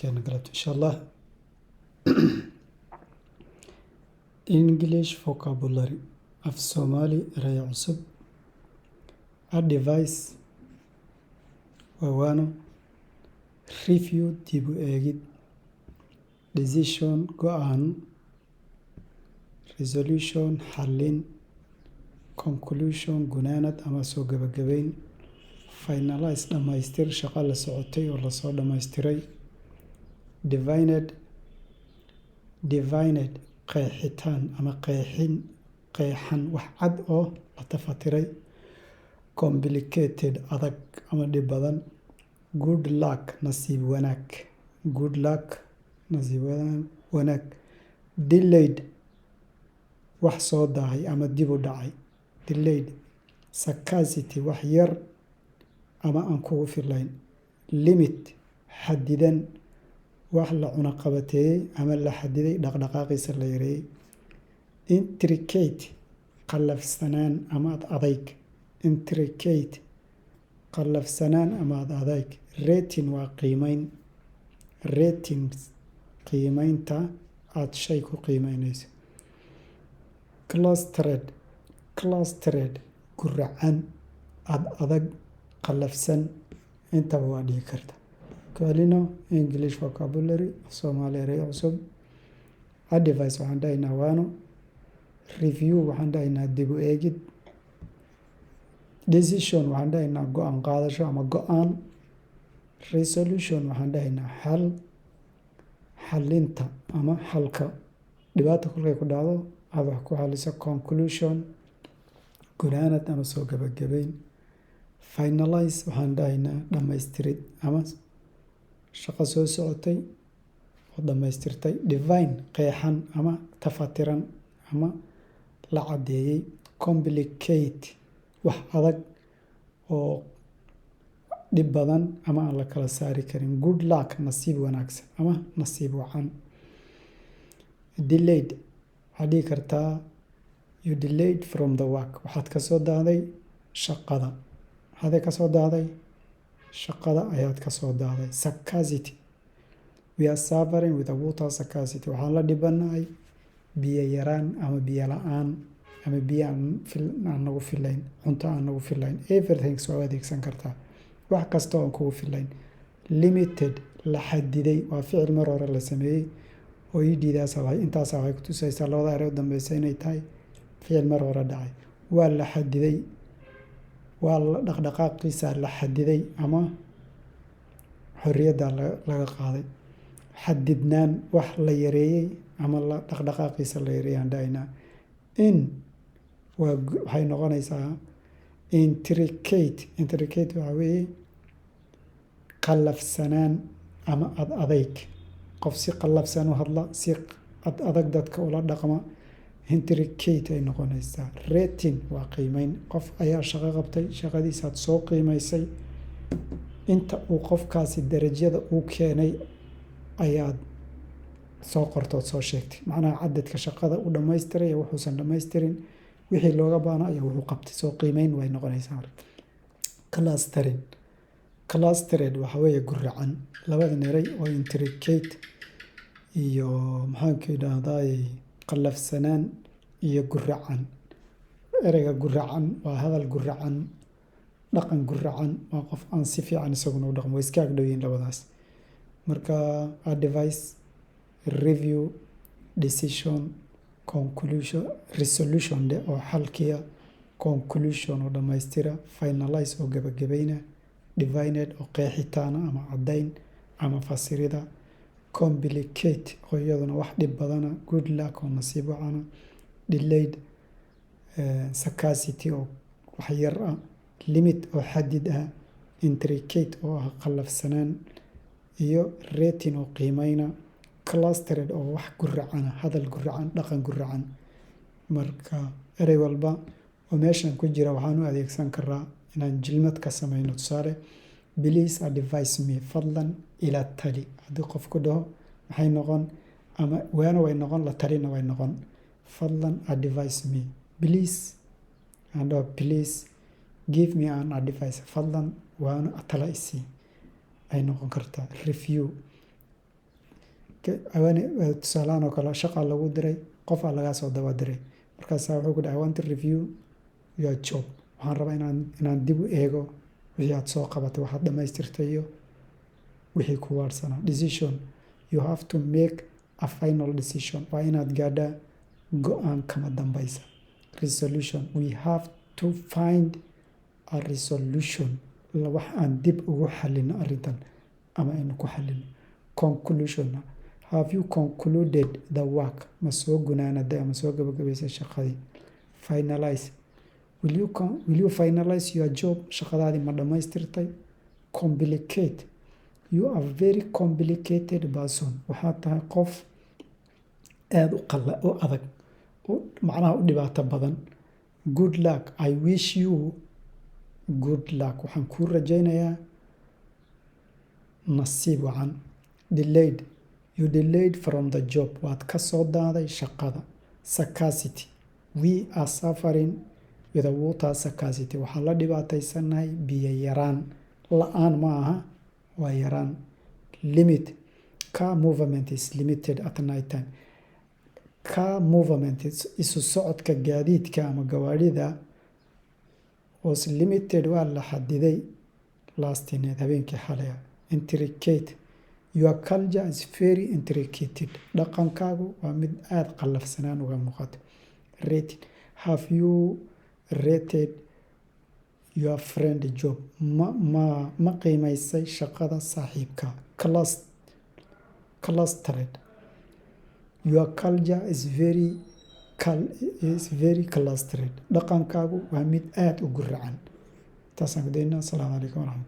كان قلت إن شاء الله English vocabulary af Somali eraya cusub advice waano review dib u eegid decision go'aan resolution xallin conclusion gunaanad ama soo gabagabayn finalize dhammaystir shaqo la socotay oo lasoo dhammaystiray divined qeexitaan ama qeexan wax cad oo la tafatiray complicated adag ama dhib badan good luck nasiib wanaag delayed wax soo daahay ama dib u dhacay delayed scarcity wax yar ama aan kugu filayn limit xadidan wax la cunaqabateeyey ama la xadiday dhaqdhaqaaqiisa la yareeyey intricate qallafsanaan ama adayg intricate qallafsanaan ama adayg rating waa qiimeyn ratings qiimeynta aad shay ku qiimeynayso clustered guracan adag qallafsan intaba waa dhihi karta kalino English vocabulary Somali eraya cusub advice waxaan dhahaynaa waano review waxaan dhahaynaa dib u eegid decision waxaan dhahaynaa go'aan qaadasho ama go'aan resolution waxaan dhahaynaa xallinta ama xalka dhibaato kolkay ku dhacdo aad wax ku xaliso conclusion gunaanad ama soo gabagabayn finalize waxaan dhahaynaa dhammaystirid ama shaqo soo socotay oo dhammaystirtay divine qeexan ama tafatiran ama la caddeeyey complicate wax adag oo dhib badan ama aan la kala saari karin good luck nasiib wanaagsan ama nasiib wacan delayed waxaad dhihi kartaa you delayed from the work waxaad ka soo daaday shaqada maxaad ka soo daaday shaqada ayaad ka soo daaday scarcity we are suffering with a water scarcity waxaan la dhibanahay biyo yaraan ama biyo la-aan ama biyo aan nagu filayn cunto aan nagu filayn everything soo adeegsan kartaa wax kasta oo aan kugu filayn limited la xadiday waa ficil mar hore la sameeyey oo idiidaas intaas waxay ku tusaysaa labada erey u dambeysa inay tahay ficil mar hore dhacay waa la xadiday waa dhaqdhaqaaqiisa la xadiday ama xorriyadda laga qaaday xadidnaan wax la yareeyey ama la dhaqdhaqaaqiisa la yareeyay aan dhahaynaa in waxay noqonaysaa intricate waxaa weeye qallafsanaan ama adayg qof si qallafsan u hadla si adag dadka ula dhaqma intricate ay noqonaysaa rating waa qiimeyn qof ayaa shaqo qabtay shaqadiisaad soo qiimaysay inta uu qofkaasi darajada uu keenay ayaad soo qortood soo sheegtay macnaha cadadka shaqada u dhammaystiray iyo wuxuusan dhammaystirin wixii looga baana ayaa wuxuu qabtay soo qiimeyn way noqonaysaa clustered waxa weeye guracan labadan erey oo intricate iyo maxaanku idhaahdaay qallafsanaan iyo guracan ereyga guracan waa hadal guracan dhaqan guracan waa qof aan si fiican isaguna u dhaqmo way iska agdhowiin labadaas marka advice review decision conclusion resolution oo xalkiya conclusion oo dhammaystira finalize oo gabagabayna divined oo qeexitaana ama caddayn ama fasirida complicate oo iyaduna wax dhib badana good luck oo nasiib wacana delayed scarcity oo wax yar ah limit oo xadid ah intricate oo ah qallafsanaan iyo rating oo qiimeyna clustered oo wax guracana hadal guracan dhaqan guracan marka erey walba oo meeshan ku jira waxaan u adeegsan karaa inaan jilmad ka samayno tusaale please advise me fadlan ila tali haddii qof ku dhaho maxay noqon ama waana way noqon la talina way noqon fadlan advise me please and please give me an advice fadlan waana tala isi ay noqon kartaa review tusaalaan oo kale shaqaa lagu diray, qofaa lagaa soo daba diray, markaasaa wuxuu ku dhahay I want to review your job, waxaan rabaa inaan dib u eego wixii aad soo qabatay, waxaad dhammaystirtay iyo wixii ku waarsanaa. Decision, you have to make a final decision, waa inaad gaadhaa go-aan kama dambaysa. Resolution, we have to find a resolution, wax aan dib ugu xalino arrintan ama aynu ku xalino. Conclusion, have you concluded the work, ma soo gunaanaday ama soo gabagabaysay shaqadii. Finalize, will you finalize your job, shaqadaadii ma dhammaystirtay. Complicate, you are very complicated person, waxaad tahay qof aad u adag, macnaha u dhibaato badan. Good luck, I wish you good luck, waxaan kuu rajaynayaa nasiib wacan. Delayed, you delayed from the job, waad ka soo daaday shaqada. Scarcity, we are suffering with a water scarcity, waxaan la dhibaataysanahay biyo yaraan, la-aan ma aha, waa yaraan. Limit, car movement is limited at night time, car movement isu socodka gaadiidka ama gawaarida was limited, waa la xadiday last night, habeenkii xalay. Intricate, your culture is very intricate, dhaqankaagu waa mid aad qallafsanaan uga muuqato. Rating, have you rated your friend job, ma qiimaysay shaqada saaxiibka. Clustered, your culture is very clustered, dhaqankaagu waa mid aad u guracan. taasaan ku daynaa. Asalaamu calaykum waraxmatullahi.